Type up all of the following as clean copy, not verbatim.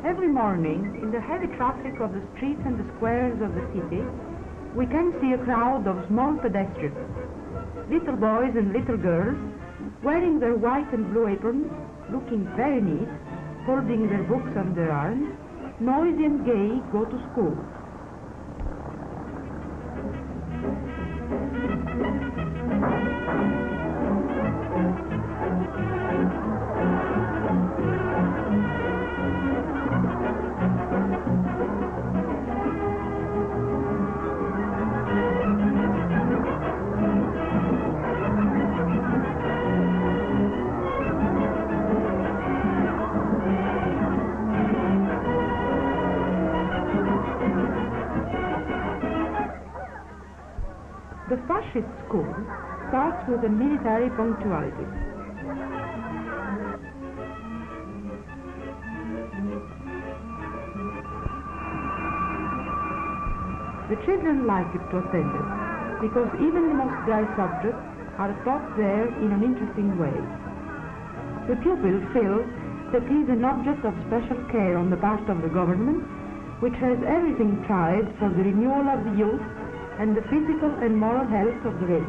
Every morning, in the heavy traffic of the streets and the squares of the city, we can see a crowd of small pedestrians, little boys and little girls, wearing their white and blue aprons, looking very neat, holding their books on their arms, noisy and gay, go to school. The fascist school starts with a military punctuality. The children like it to attend it, because even the most dry subjects are taught there in an interesting way. The pupil feels that he is an object of special care on the part of the government, which has everything tried for the renewal of the youth and the physical and moral health of the race.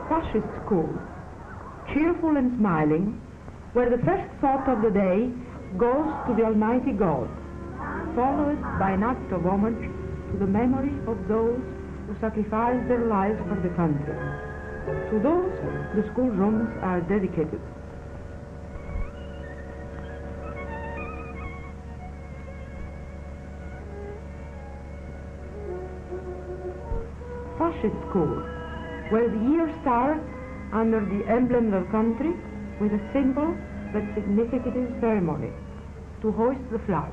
Fascist school, cheerful and smiling, where the first thought of the day goes to the Almighty God, followed by an act of homage to the memory of those who sacrificed their lives for the country. To those, the schoolrooms are dedicated. Fascist school, where the year starts under the emblem of the country with a simple but significant ceremony, to hoist the flag.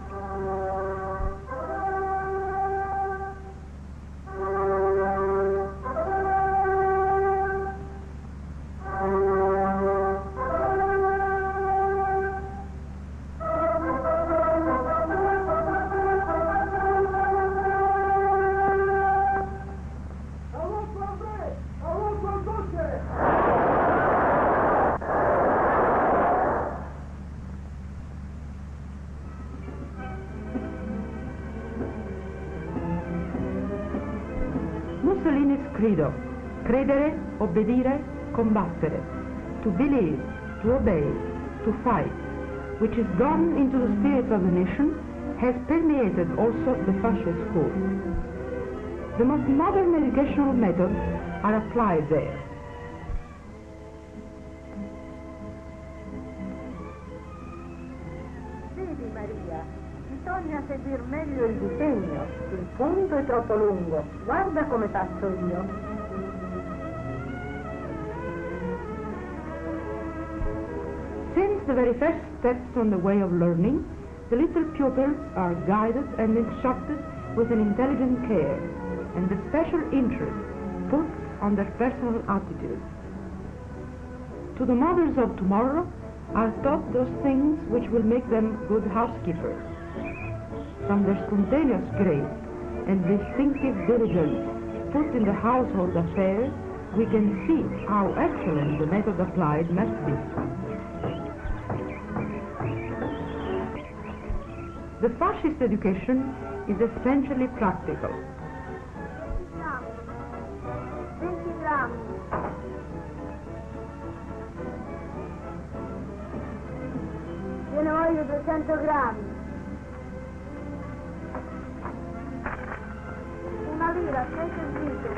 Mussolini's credo, credere, obbedire, combattere, to believe, to obey, to fight, which is gone into the spirit of the nation, has permeated also the fascist school. The most modern educational methods are applied there. Vedi Maria, bisogna seguir meglio il disegno, il punto è troppo lungo, guarda come faccio io. Since the very first steps on the way of learning, the little pupils are guided and instructed with an intelligent care and a special interest put on their personal attitude. To the mothers of tomorrow are taught those things which will make them good housekeepers. From their spontaneous grace and distinctive diligence put in the household affairs, we can see how excellent the method applied must be. The fascist education is essentially practical. 20 grammi. Io ne voglio 200 grammi. 1 lira, 6 serviti.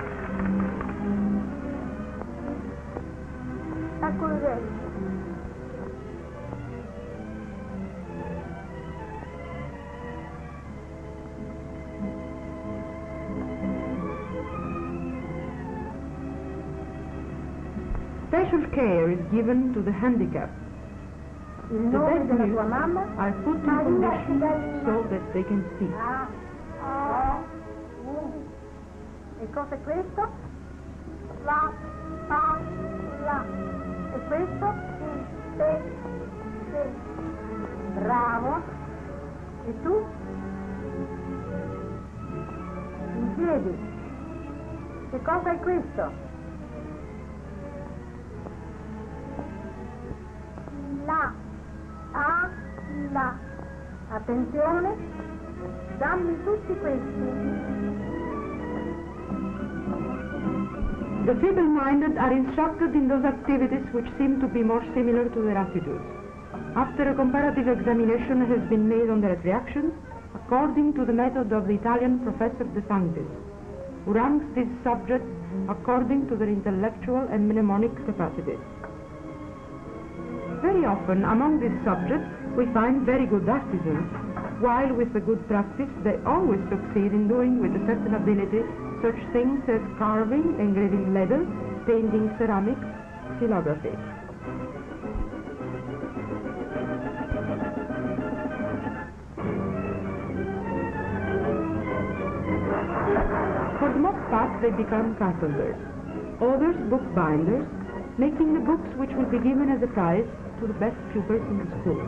Ecco il resto. Special care is given to the handicapped. Il The nome deaf della mute tua mamma? are put in condition so that they can speak. E cosa è questo? La, pa, la. E questo? Se, se. Bravo. E tu? In piedi. Che cosa è questo? La, a, la. Attenzione, dammi tutti questi. The feeble-minded are instructed in those activities which seem to be more similar to their attitudes. After a comparative examination has been made on their reactions, according to the method of the Italian Professor De Sanctis, who ranks these subjects according to their intellectual and mnemonic capacities. Very often among these subjects we find very good artisans, while with a good practice they always succeed in doing with a certain ability such things as carving, engraving leather, painting ceramics, xylography. For the most part they become carpenters, others bookbinders, making the books which will be given as a prize to the best pupils in the school.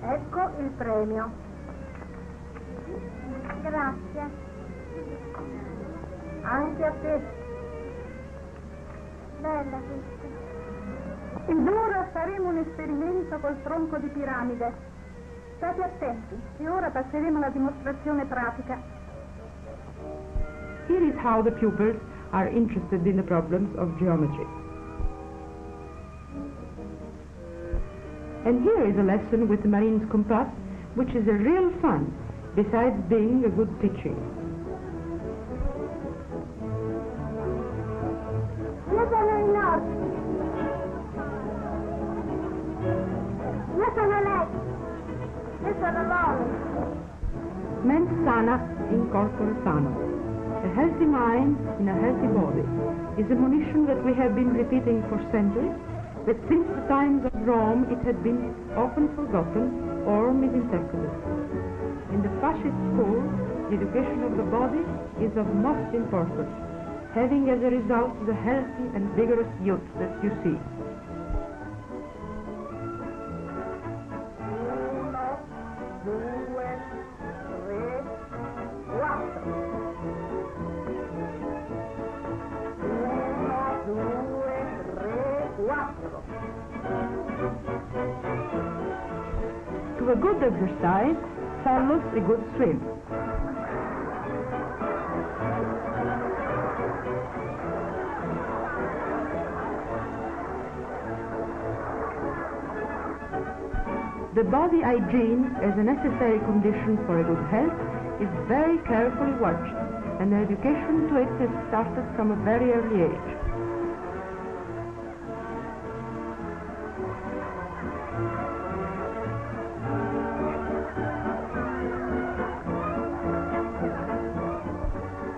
Ecco il premio. Grazie. Anche a te. Bella questa. Ed ora faremo un esperimento col tronco di piramide. State attenti, e ora passeremo alla dimostrazione pratica. Here is how the pupils are interested in the problems of geometry. And here is a lesson with the Marine's compass, which is a real fun, besides being a good teaching. Io sono il nord. Io sono lei. Io sono l'ovest. Mens sana in corpore sano. A healthy mind in a healthy body is a monition that we have been repeating for centuries, but since the times of Rome it had been often forgotten or misinterpreted. In the fascist school, the education of the body is of most importance, having as a result the healthy and vigorous youth that you see. To a good exercise follows a good swim. The body hygiene as a necessary condition for a good health is very carefully watched, and the education to it is started from a very early age.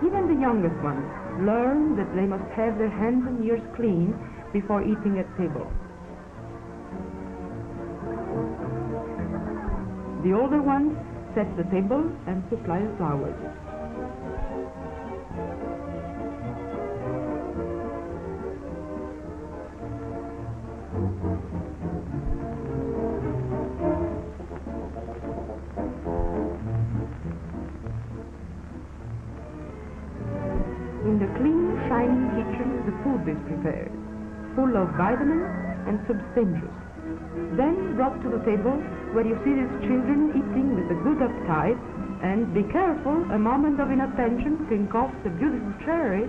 Even the youngest ones learn that they must have their hands and ears clean before eating at table. The older ones set the table and supply the flowers. In the clean, shining kitchen, the food is prepared, full of vitamins and substantious. Then brought to the table, where you see these children eating with a good appetite, and be careful, a moment of inattention can cost a beautiful cherry.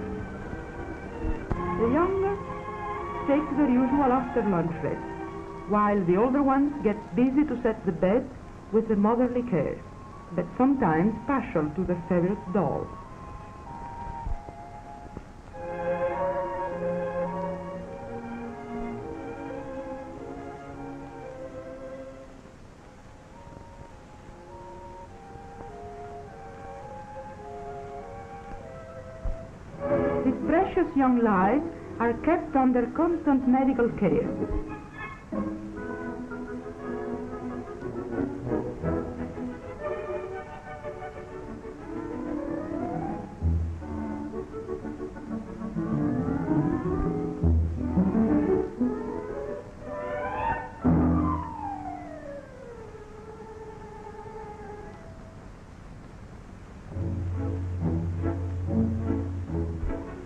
The younger take their usual after-lunch rest, while the older ones get busy to set the bed with a motherly care, but sometimes partial to their favorite doll. precious young lives are kept under constant medical care.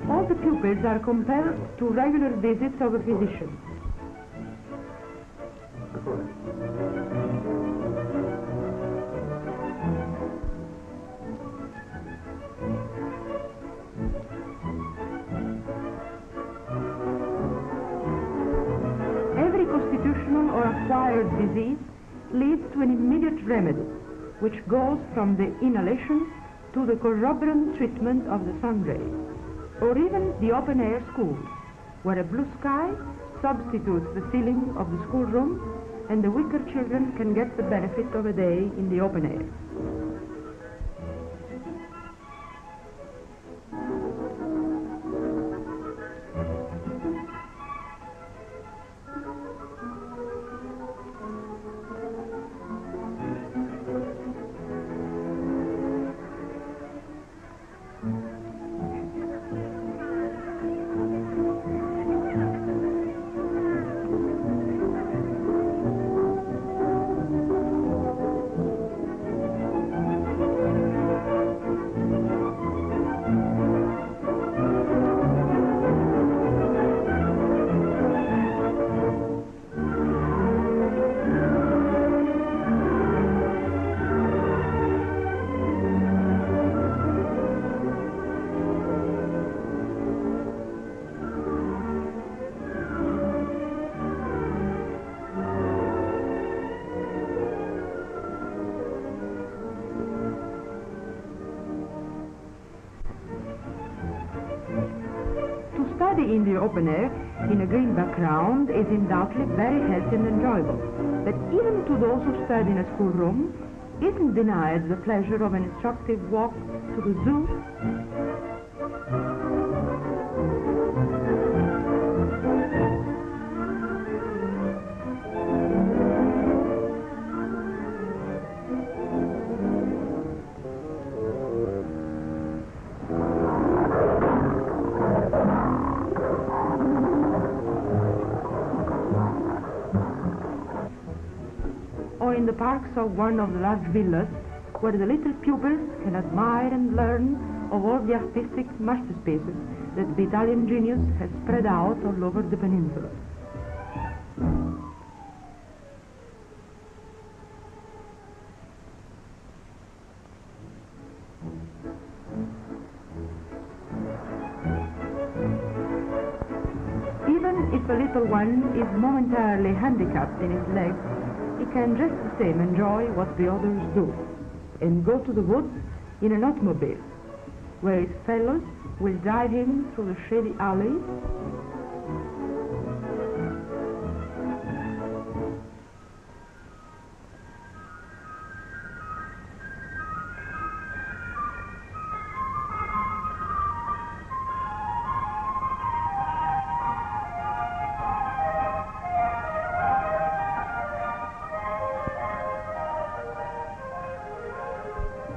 All the pupils are compelled to regular visits of a physician. Every constitutional or acquired disease leads to an immediate remedy, which goes from the inhalation to the corroborant treatment of the sun rays, or even the open-air schools, where a blue sky substitutes the ceiling of the schoolroom and the weaker children can get the benefit of a day in the open air. Study in the open air, in a green background, is undoubtedly very healthy and enjoyable. But even to those who study in a schoolroom, isn't denied the pleasure of an instructive walk to the zoo. Or in the parks of one of the large villas, where the little pupils can admire and learn of all the artistic masterpieces that the Italian genius has spread out all over the peninsula. Even if a little one is momentarily handicapped in his legs, he can just the same enjoy what the others do, and go to the woods in an automobile, where his fellows will drive him through the shady alleys.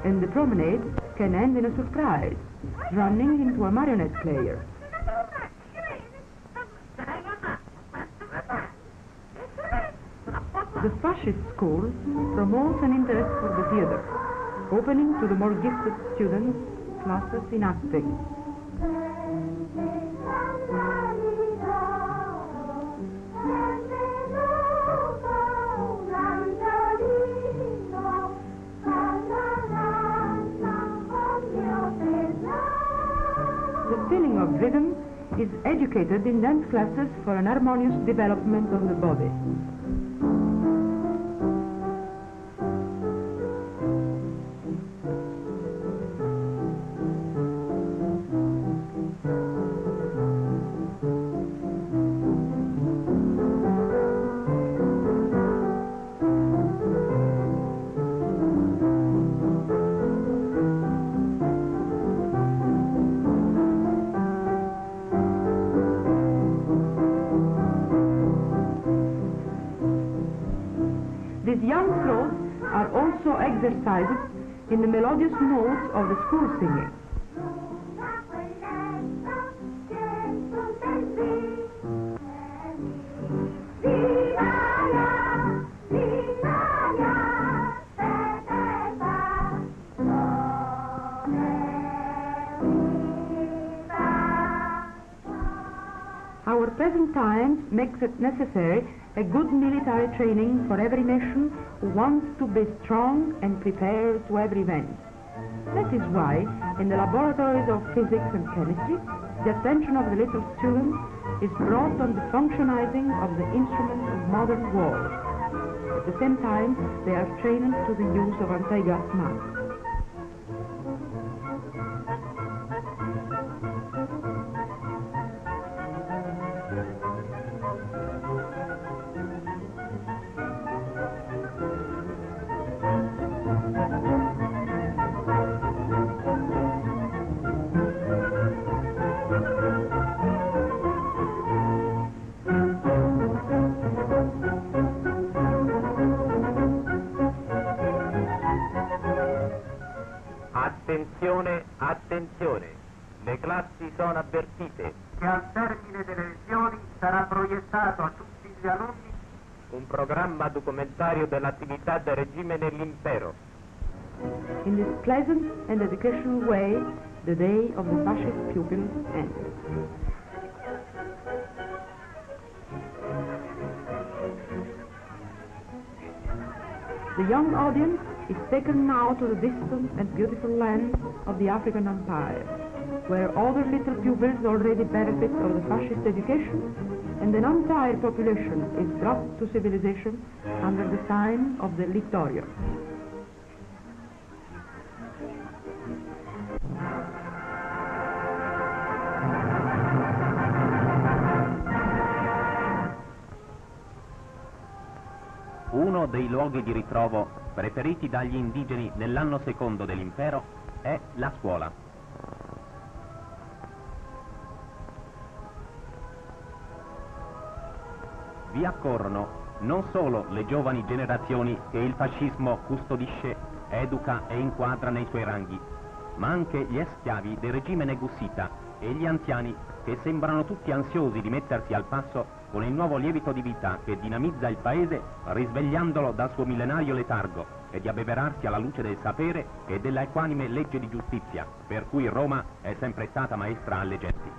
And the promenade can end in a surprise, running into a marionette player. The Fascist school promotes an interest for the theater, opening to the more gifted students classes in acting. The feeling of rhythm is educated in dance classes for an harmonious development of the body. exercises in the melodious notes of the school singing. Our present times makes it necessary a good military training for every nation who wants to be strong and prepared to every event. That is why, in the laboratories of physics and chemistry, the attention of the little students is brought on the functionizing of the instruments of modern war. At the same time, they are trained to the use of anti-gas masks. Attenzione, attenzione, le classi sono avvertite che al termine delle lezioni sarà proiettato a tutti gli alunni un programma documentario dell'attività del regime nell'impero. In this pleasant and educational way, the day of the fascist pupils ended. The young audience is taken now to the distant and beautiful land of the African Empire, where other little pupils already benefit of the fascist education, and an entire population is brought to civilization under the sign of the Littorio. Uno dei luoghi di ritrovo preferiti dagli indigeni nell'anno secondo dell'impero è la scuola. Vi accorrono non solo le giovani generazioni che il fascismo custodisce, educa e inquadra nei suoi ranghi, ma anche gli schiavi del regime negussita e gli anziani che sembrano tutti ansiosi di mettersi al passo con il nuovo lievito di vita che dinamizza il paese risvegliandolo dal suo millenario letargo e di abbeverarsi alla luce del sapere e della equanime legge di giustizia, per cui Roma è sempre stata maestra alle genti.